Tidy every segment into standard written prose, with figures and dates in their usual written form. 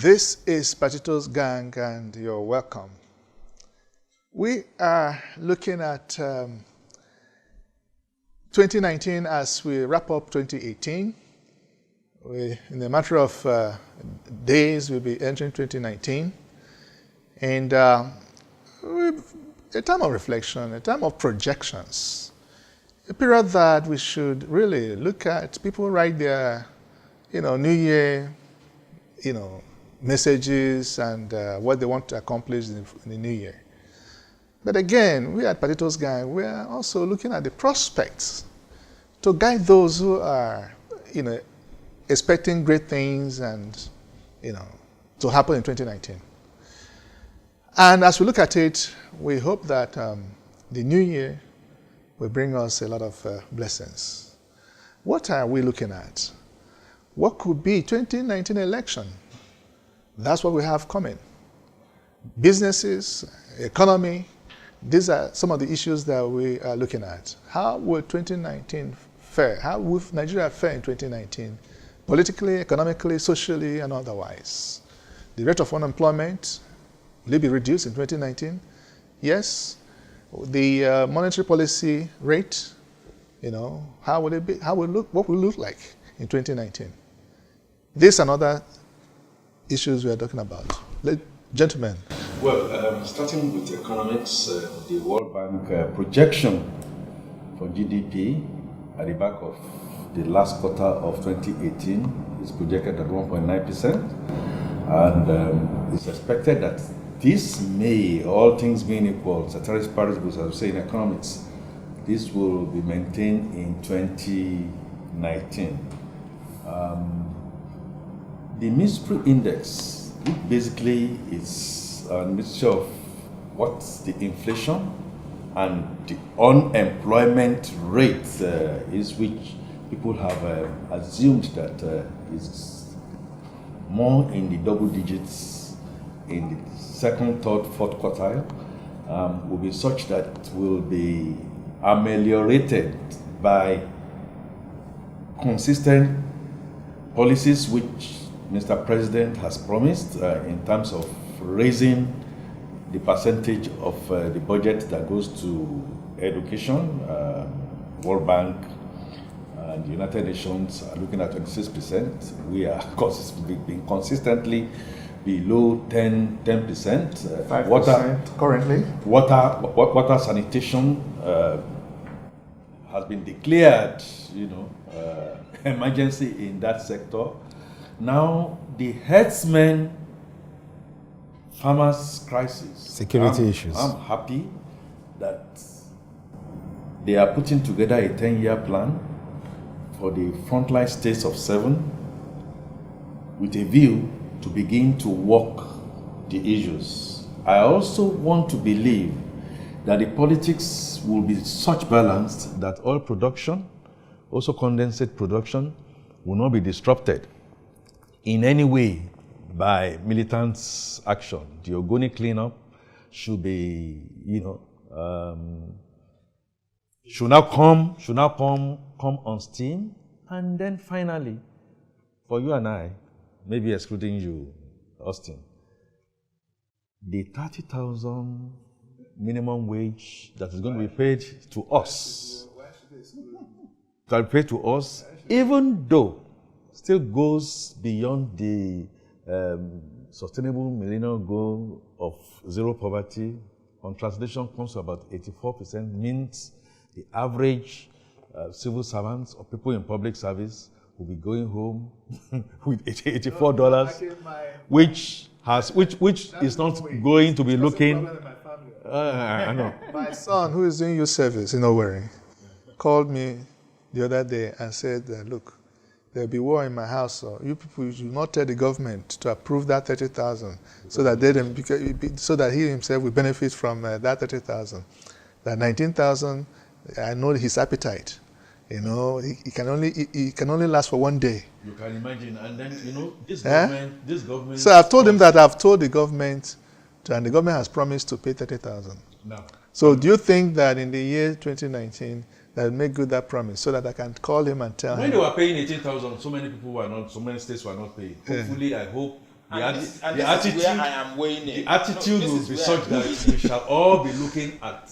This is Patitos Gang, and you're welcome. We are looking at 2019 as we wrap up 2018. In a matter of days, we'll be entering 2019. And a time of reflection, a time of projections, a period that we should really look at. People write their, New Year, messages and what they want to accomplish in the new year. But again, we at Patitos Gang, we are also looking at the prospects to guide those who are, expecting great things and, to happen in 2019. And as we look at it, we hope that the new year will bring us a lot of blessings. What are we looking at? What could be 2019 election? That's what we have coming. Businesses, economy, these are some of the issues that we are looking at. How will 2019 fare? How will Nigeria fare in 2019? Politically, economically, socially, and otherwise. The rate of unemployment, will it be reduced in 2019? Yes. The monetary policy rate, how will it be? What will it look like in 2019? This and other issues we are talking about. Gentlemen. Well, starting with economics, the World Bank projection for GDP at the back of the last quarter of 2018 is projected at 1.9%, and it's expected that this May, all things being equal, ceteris paribus, as we say in economics, this will be maintained in 2019. The Mystery Index, which basically is a mixture of what's the inflation and the unemployment rate, is which people have assumed that is more in the double digits in the second, third, fourth quartile, will be such that will be ameliorated by consistent policies which Mr. President has promised in terms of raising the percentage of the budget that goes to education. World Bank and the United Nations are looking at 26%. We are being consistently below 10%. 5% water, currently. Water sanitation has been declared, emergency in that sector. Now, the herdsmen, farmers' crisis. Security issues. I'm happy that they are putting together a 10-year plan for the frontline states of 7 with a view to begin to work the issues. I also want to believe that the politics will be such balanced that oil production, also condensate production, will not be disrupted in any way by militants' action. The Ogoni cleanup should be, should now come on steam. And then finally, for you and I, maybe excluding you, Austin, the 30,000 minimum wage that is going to be paid to us, even though still goes beyond the sustainable millennial goal of zero poverty. On translation, comes to about 84%, means the average civil servants or people in public service will be going home with $84, which is not going to be looking. I know. My son, who is doing youth service in Owerri, called me the other day and said, look, there'll be war in my house, so you people should not tell the government to approve that 30,000 so that he himself will benefit from that 30,000. That 19,000, I know his appetite. He can only last for one day. You can imagine, and then this government. So I've told him that I've told the government, and the government has promised to pay 30,000. No. So do you think that in the year 2019 that make good that promise so that I can call him and tell him? When they were paying 18,000, so many states were not paying. Hopefully, I hope This is where I am weighing in. The attitude will be such that we shall all be looking at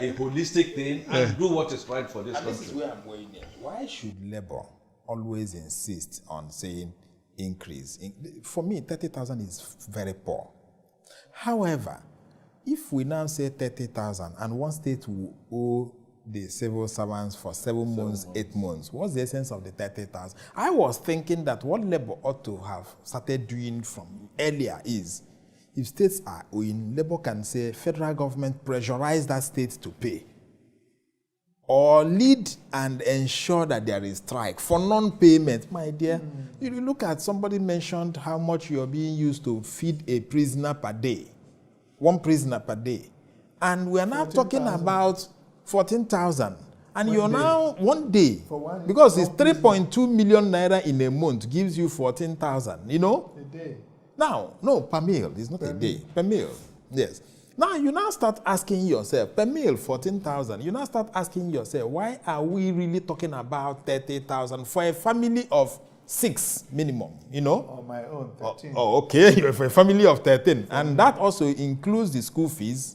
a holistic thing and do what is right for this country. This is where I'm weighing in. Why should Labour always insist on saying increase? For me, 30,000 is very poor. However, if we now say 30,000 and one state will owe the civil servants for 7 months, 8 months, what's the essence of the 30,000? I was thinking that what Labour ought to have started doing from earlier is, if states are owing, Labour can say federal government pressurize that state to pay, or lead and ensure that there is strike for non-payment. My dear, you look at, somebody mentioned how much you're being used to feed a prisoner per day, 1 prisoner per day, and we're now talking about 14,000, and you're now 1 day, because it's 3.2 million naira in a month gives you 14,000, you know? A day. Now, no, per meal, it's not a day, per meal, yes. Now, you now start asking yourself, per meal, 14,000, you now start asking yourself, why are we really talking about 30,000 for a family of 6 minimum, you know? On my own, 13. Oh, okay, you're for a family of 13, and that also includes the school fees.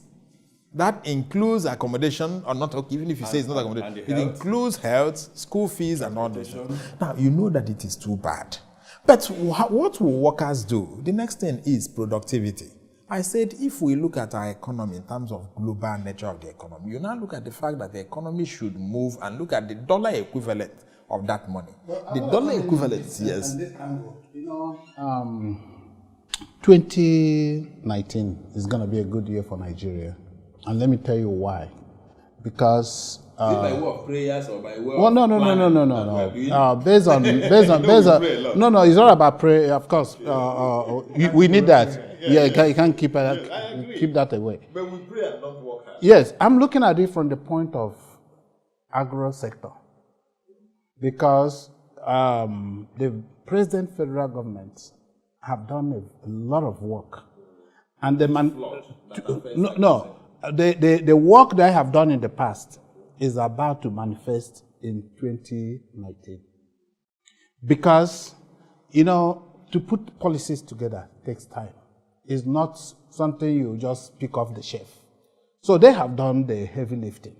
That includes accommodation, or not, even if you say it's not accommodation, it includes health, school fees, and all this. Now, you know that it is too bad. But what will workers do? The next thing is productivity. I said, if we look at our economy in terms of global nature of the economy, you now look at the fact that the economy should move and look at the dollar equivalent of that money. The dollar equivalent, yes. This angle, you know, 2019 is going to be a good year for Nigeria. And let me tell you why. Because is it by way of prayers or by way of no. Based on no, it's not about prayer. Of course, we need that. Yeah, you can't keep that away. But we pray and not work hard. Yes, I'm looking at it from the point of agro sector, because the present federal government have done a lot of work, and the the work they have done in the past is about to manifest in 2019. Because, you know, to put policies together takes time. It's not something you just pick off the shelf. So they have done the heavy lifting.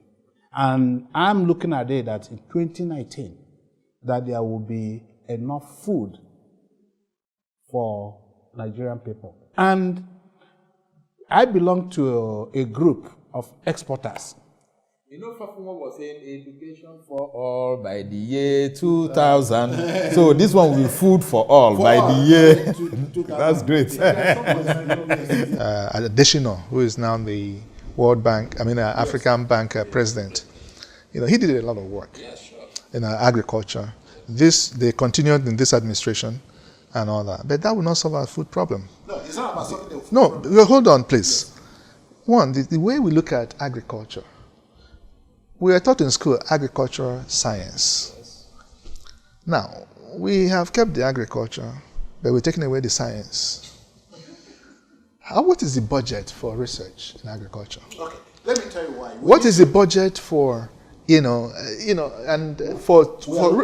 And I'm looking at it that in 2019, that there will be enough food for Nigerian people. And I belong to a group of exporters. You know, Fafuma was saying education for all by the year 2000. So this one will be food for all by the year. That's great. Adesina, who is now the World Bank, African Bank president, you know, he did a lot of work in agriculture. They continued in this administration and all that, but that will not solve our food problem. No, it's not about something. No, hold on, please. One, the way we look at agriculture, we are taught in school agricultural science. Now, we have kept the agriculture, but we're taking away the science. What is the budget for research in agriculture? Okay, let me tell you why. What is the budget for, and for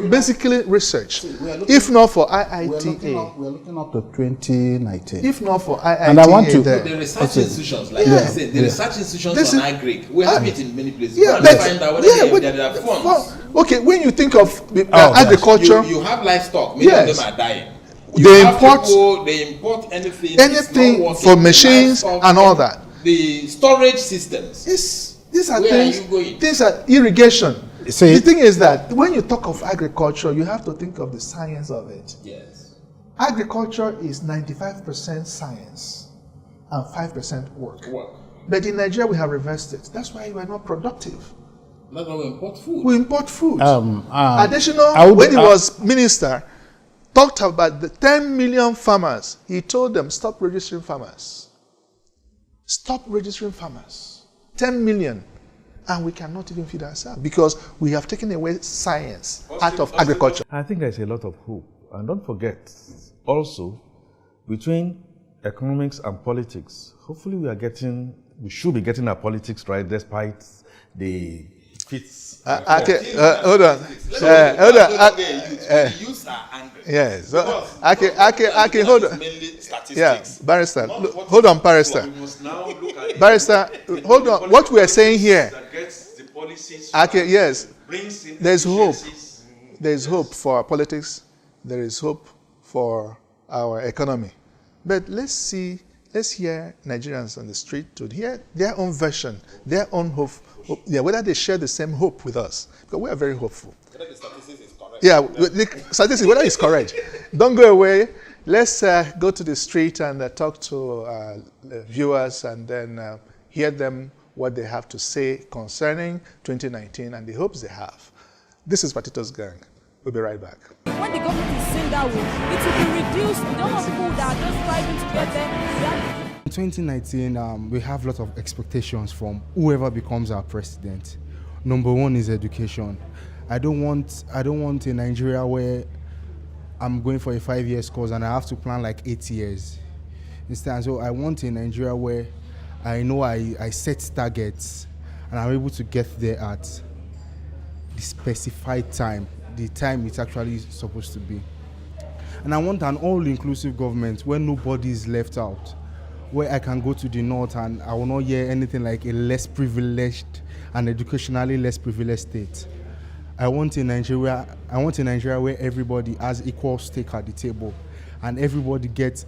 basically research, if not for IITA? We're looking up to 2019. If not for IITA, and I want to the research institutions, like I said, the research institutions on agric, we have it in many places. Yeah, but find out whether there are funds. Okay, when you think of agriculture, you have livestock. Many of them are dying. They import anything for machines and all that. The storage systems. These are Where things. are you going? Things are irrigation. See, the thing is that when you talk of agriculture, you have to think of the science of it. Yes. Agriculture is 95% science and 5% work. But in Nigeria, we have reversed it. That's why we are not productive. That's why we import food. We import food. Additional, when he was minister, talked about the 10 million farmers. He told them, stop registering farmers. Stop registering farmers. 10 million. And we cannot even feed ourselves because we have taken away science out of agriculture. I think there's a lot of hope. And don't forget, also, between economics and politics, hopefully we should be getting our politics right despite the fits. Okay, hold on. Hold on. The youths are angry. Yes. Because I can hold on. mainly statistics. Yeah, barrister. Not Look, what hold is on, barrister. We must now look at Barrister, hold on. What we are saying here. that gets the policies Okay, yes. brings in There's hope. efficiencies. There is hope for our politics. There is hope for our economy. But let's hear Nigerians on the street to hear their own version, their own hope. Yeah, whether they share the same hope with us, because we are very hopeful. Whether the statistics is correct. Yeah, the statistics, whether it's correct. Don't go away. Let's go to the street and talk to the viewers and then hear them what they have to say concerning 2019 and the hopes they have. This is Patitos Gang. We'll be right back. When the government is saying that way, it will be reduced. We don't want people that are just striving to get there. In 2019, we have a lot of expectations from whoever becomes our president. Number one is education. I don't want a Nigeria where I'm going for a 5-year course and I have to plan like 8 years. Instead, so I want a Nigeria where I know I set targets and I'm able to get there at the specified time, the time it's actually supposed to be. And I want an all-inclusive government where nobody is left out, where I can go to the north and I will not hear anything like a less privileged and educationally less privileged state. I want a Nigeria where everybody has equal stake at the table and everybody gets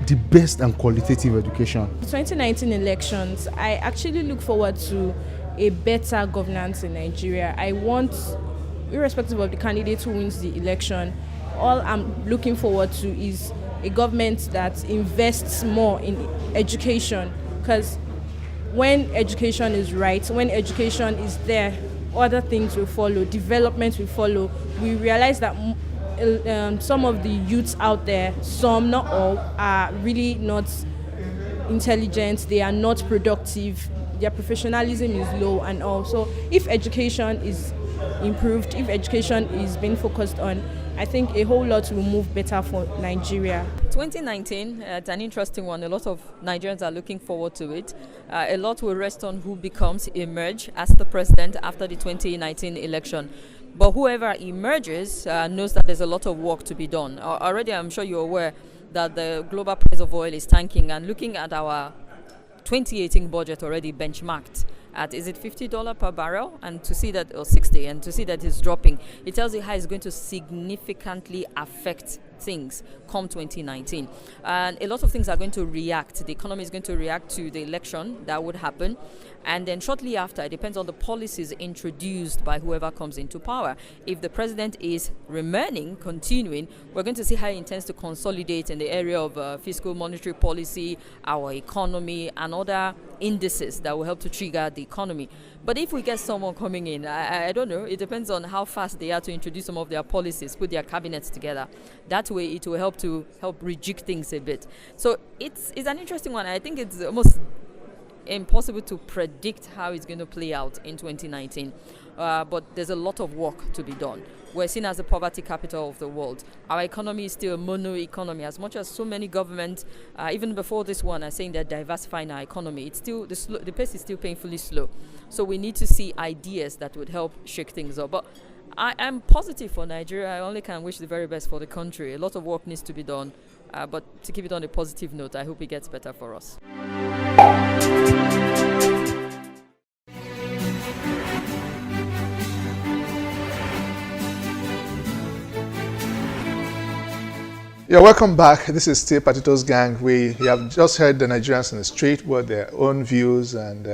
the best and qualitative education. The 2019 elections, I actually look forward to a better governance in Nigeria. I want, irrespective of the candidate who wins the election, all I'm looking forward to is a government that invests more in education, because when education is right, when education is there, other things will follow, development will follow. We realize that some of the youths out there, some, not all, are really not intelligent, they are not productive, their professionalism is low and all. So if education is improved, if education is being focused on, I think a whole lot will move better for Nigeria. 2019, it's an interesting one. A lot of Nigerians are looking forward to it. A lot will rest on who emerge as the president after the 2019 election. But whoever emerges knows that there's a lot of work to be done. Already, I'm sure you're aware that the global price of oil is tanking, and looking at our 2018 budget already benchmarked at, is it $50 per barrel, and to see that, or 60, and to see that it's dropping, it tells you how it's going to significantly affect things come 2019. And a lot of things are going to react. The economy is going to react to the election that would happen. And then shortly after, it depends on the policies introduced by whoever comes into power. If the president is continuing, we're going to see how he intends to consolidate in the area of fiscal monetary policy, our economy, and other indices that will help to trigger the economy. But if we get someone coming in, I don't know, it depends on how fast they are to introduce some of their policies, put their cabinets together. That way it will help rejig things a bit. So it's an interesting one. I think it's almost impossible to predict how it's going to play out in 2019. But there's a lot of work to be done. We're seen as the poverty capital of the world. Our economy is still a mono economy. As much as so many governments, even before this one, are saying they're diversifying our economy, it's still the pace is still painfully slow. So we need to see ideas that would help shake things up. But I'm positive for Nigeria. I only can wish the very best for the country. A lot of work needs to be done. But to keep it on a positive note, I hope it gets better for us. Yeah, welcome back. This is still Patitos Gang. We have just heard the Nigerians in the street with their own views and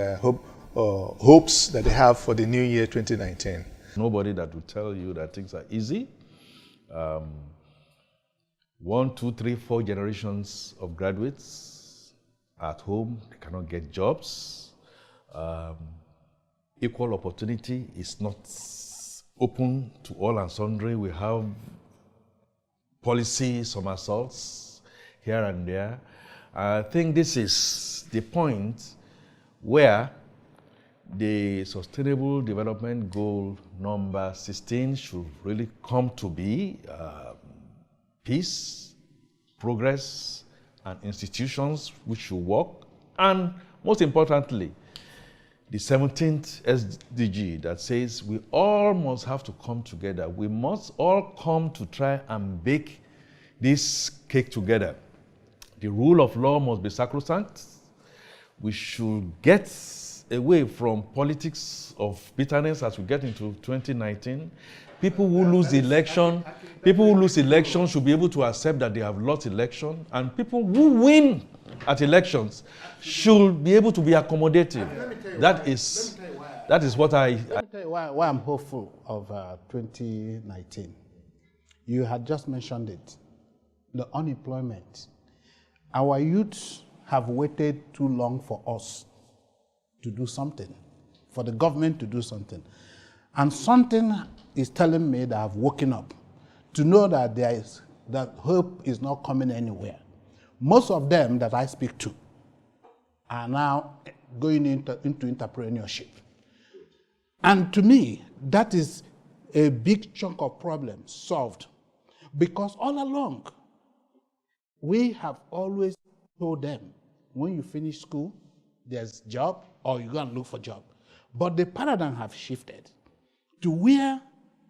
hopes that they have for the new year 2019. Nobody that will tell you that things are easy. 1, 2, 3, 4 generations of graduates at home, they cannot get jobs. Equal opportunity is not open to all and sundry. We have policy somersaults here and there. I think this is the point where the Sustainable Development Goal number 16 should really come to be. Peace, progress, and institutions which should work. And most importantly, the 17th SDG that says we all must have to come together. We must all come to try and bake this cake together. The rule of law must be sacrosanct. We should get away from politics of bitterness as we get into 2019. People who lose the election, should be able to accept that they have lost election, and people who win at elections should be able to be accommodative. That is what Let me tell you why I'm hopeful of 2019. You had just mentioned it, the unemployment. Our youths have waited too long for us to do something, for the government to do something. And something is telling me that I've woken up to know that that hope is not coming anywhere. Most of them that I speak to are now going into entrepreneurship. And to me, that is a big chunk of problems solved. Because all along, we have always told them, when you finish school, there's job, or you go and look for job. But the paradigm have shifted to where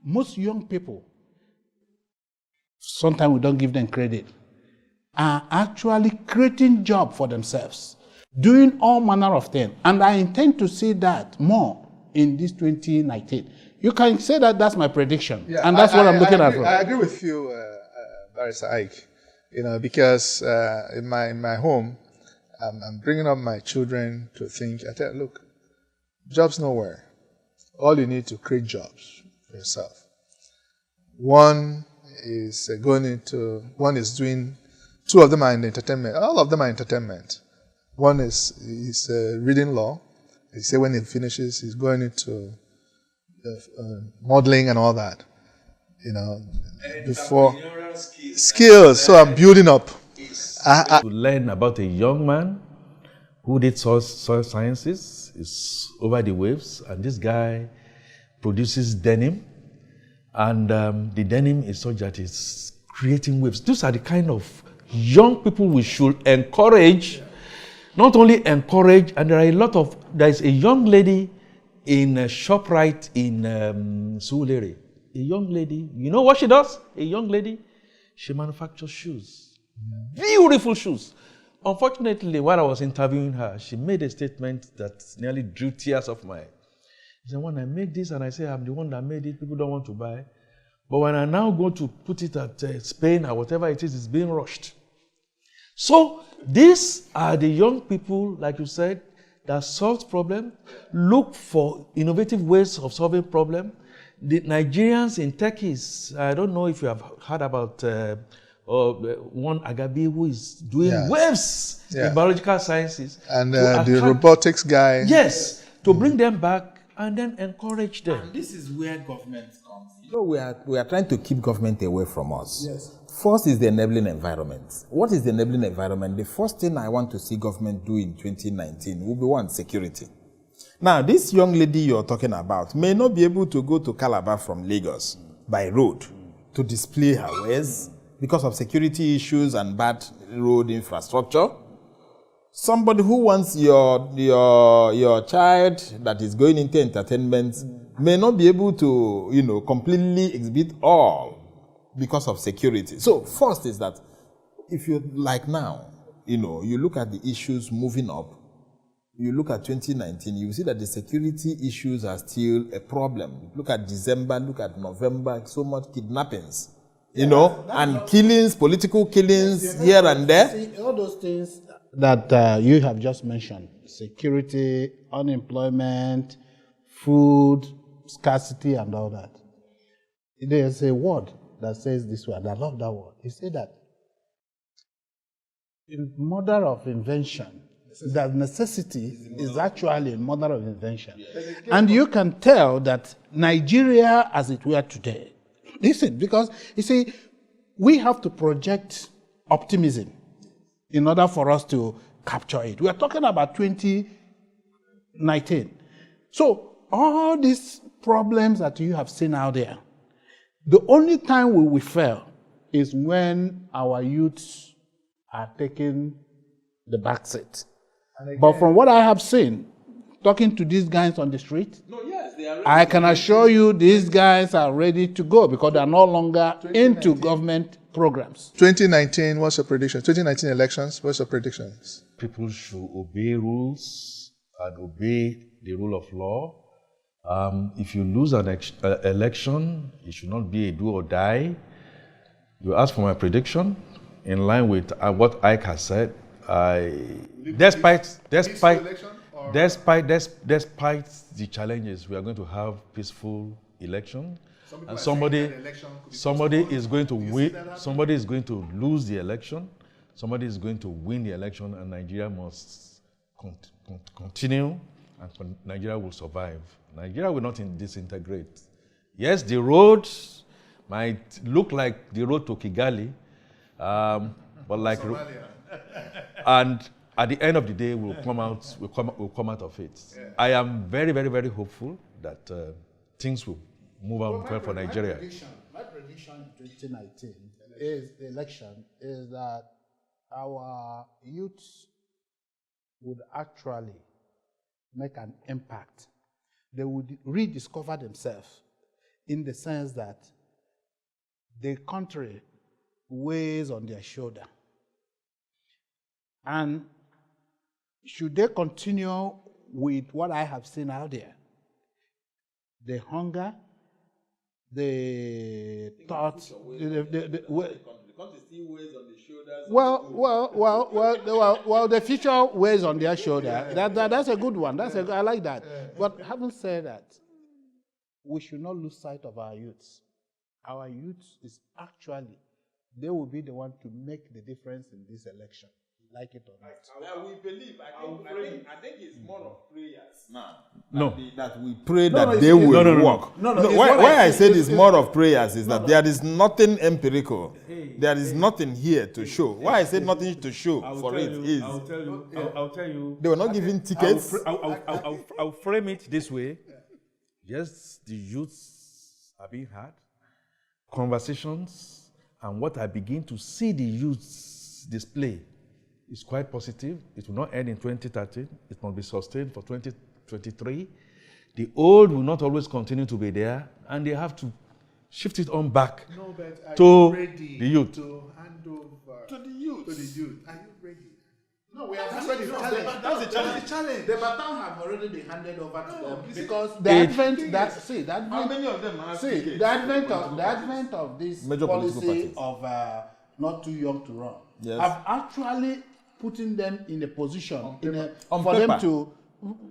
most young people, sometimes we don't give them credit, are actually creating job for themselves, doing all manner of things. And I intend to see that more in this 2019. You can say that that's my prediction, and that's what I'm looking at. I agree with you, Barrister Ike. Because in my home, I'm bringing up my children to think. I tell, look, jobs nowhere. All you need to create jobs for yourself. One is doing. Two of them are in entertainment. All of them are entertainment. One is reading law. He said when he finishes, he's going into modeling and all that. Before skills. So I'm building up. to learn about a young man who did soil sciences, is over the waves, and this guy produces denim, and the denim is such that it's creating waves. These are the kind of young people we should encourage, not only encourage, and there is a young lady in ShopRite in Surulere. A young lady, you know what she does? A young lady, she manufactures shoes. Beautiful shoes. Unfortunately, while I was interviewing her, she made a statement that nearly drew tears off my eyes. She said, when I make this and I say I'm the one that made it, people don't want to buy. But when I now go to put it at Spain or whatever it is, it's being rushed. So these are the young people, like you said, that solve problems, look for innovative ways of solving problems. The Nigerians in techies, I don't know if you have heard about one Agabi who is doing waves in biological sciences. And the robotics guy. Yes, to bring them back and then encourage them. And this is where government comes in. So we are trying to keep government away from us. Yes. First is the enabling environment. What is the enabling environment? The first thing I want to see government do in 2019 will be one, security. Now, this young lady you're talking about may not be able to go to Calabar from Lagos by road to display her wares because of security issues and bad road infrastructure. Somebody who wants your child that is going into entertainment may not be able to, completely exhibit all because of security. So first is that if you like now, you look at the issues moving up, you look at 2019, you see that the security issues are still a problem. Look at December, look at November, so much kidnappings, and killings, political killings here and there. See, all those things that you have just mentioned, security, unemployment, food, scarcity, and all that. There's a word that says this word. I love that word. It says that mother of invention, that necessity is actually a mother of invention. And you can tell that Nigeria, as it were today, listen, because you see, we have to project optimism in order for us to capture it. We are talking about 2019. So all these problems that you have seen out there, the only time we will fail is when our youths are taking the back seat. But from what I have seen, talking to these guys on the street, No, yes, they are. I can assure you these guys are ready to go because they are no longer into government programs. 2019, what's your prediction? 2019 elections, what's your predictions? People should obey rules and obey the rule of law. If you lose an election, it should not be a do or die. You ask for my prediction in line with what Ike has said. Despite the challenges, we are going to have peaceful election, and somebody is going to win. Somebody is going to lose the election. Somebody is going to win the election, and Nigeria must continue, and Nigeria will survive. Nigeria will not disintegrate. Yes, the road might look like the road to Kigali, but like, and at the end of the day, we'll come out of it. Yeah. I am very, very, very hopeful that things will move on well for Nigeria. My prediction in 2019 is the election is that our youths would actually make an impact. They would rediscover themselves in the sense that the country weighs on their shoulder. And should they continue with what I have seen out there, the hunger, the thoughts, the country still weighs on the shoulders. Well, the future weighs on their shoulder. That's a good one. I like that. But having said that, we should not lose sight of our youths. Our youths is actually, they will be the one to make the difference in this election. Like it or not. We believe. I think it's more of prayers now. No. That we pray that they will work. No. Why I said it's more of prayers is that there is nothing empirical. There is nothing here to show. Why I said nothing to show for it is. I'll tell you. They were not giving tickets. I'll frame it this way. Yes, the youths are being had. Conversations and what I begin to see the youths display is quite positive. It will not end in 2030. It must be sustained for 2023. The old will not always continue to be there, and they have to shift it on back to the youth. To hand over To the youth. Are you ready? No, we are That's ready. the challenge. That's the challenge. The baton have already been handed over to them because the advent of this Major policy of not too young to run have actually putting them in a position for them to.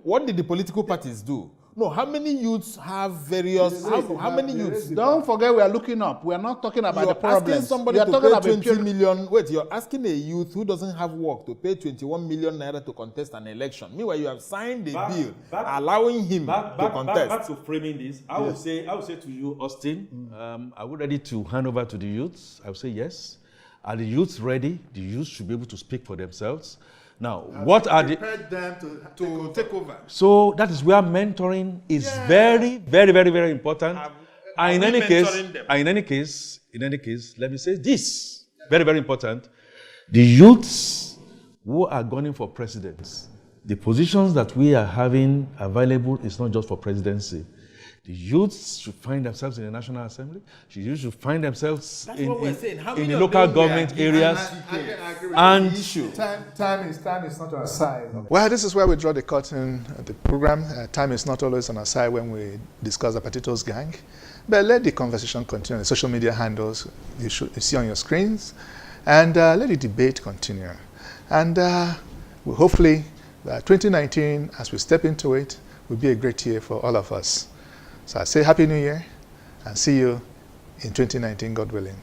What did the political parties do? No, how many youths have various? How many youths? Don't forget, we are looking up. We are not talking about the problems. Asking somebody to pay 20 million. Wait, you're asking a youth who doesn't have work to pay 21 million naira to contest an election. Meanwhile, you have signed a bill allowing him to contest. Back to framing this, I would say to you, Austin, are we ready to hand over to the youths? I would say yes. Are the youths ready? The youths should be able to speak for themselves. Now, what are the them to take over? So that is where mentoring is very, very, very, very important. And in any case, let me say this, very, very important. The youths who are gunning for presidents, the positions that we are having available is not just for presidency. The youths should find themselves in the National Assembly. The youths should find themselves in the local government areas. And time is not on our side. Well, this is where we draw the curtain of the program. Time is not always on our side when we discuss the Patitos gang. But let the conversation continue on the social media handles you see on your screens. And let the debate continue. And hopefully, 2019, as we step into it, will be a great year for all of us. So I say Happy New Year and see you in 2019, God willing.